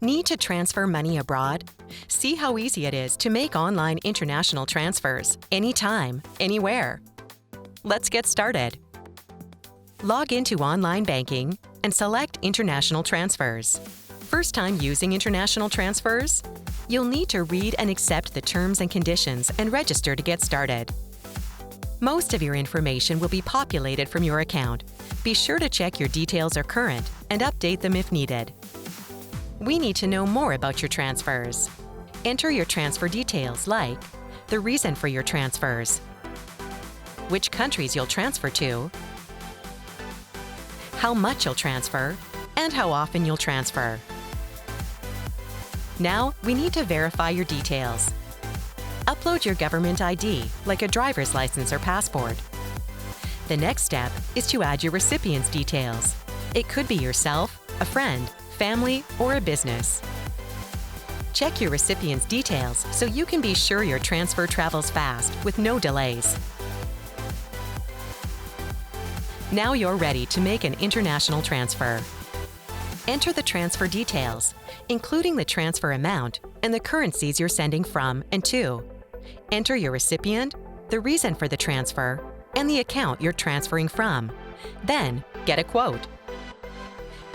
Need to transfer money abroad? See how easy it is to make online international transfers, anytime, anywhere. Let's get started. Log into online banking and select International Transfers. First time using international transfers? You'll need to read and accept the terms and conditions and register to get started. Most of your information will be populated from your account. Be sure to check your details are current and update them if needed. We need to know more about your transfers. Enter your transfer details like the reason for your transfers, which countries you'll transfer to, how much you'll transfer, and how often you'll transfer. Now, we need to verify your details. Upload your government ID, like a driver's license or passport. The next step is to add your recipient's details. It could be yourself, a friend, family, or a business. Check your recipient's details so you can be sure your transfer travels fast with no delays. Now you're ready to make an international transfer. Enter the transfer details, including the transfer amount and the currencies you're sending from and to. Enter your recipient, the reason for the transfer, and the account you're transferring from. Then, get a quote.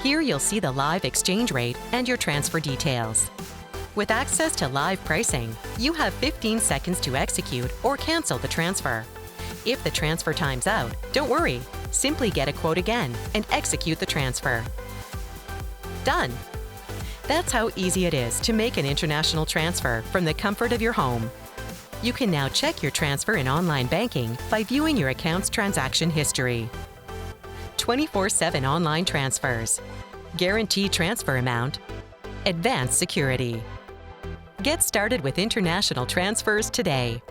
Here you'll see the live exchange rate and your transfer details. With access to live pricing, you have 15 seconds to execute or cancel the transfer. If the transfer time's out, don't worry. Simply get a quote again and execute the transfer. Done! That's how easy it is to make an international transfer from the comfort of your home. You can now check your transfer in online banking by viewing your account's transaction history. 24/7 online transfers, guaranteed transfer amount, advanced security. Get started with international transfers today.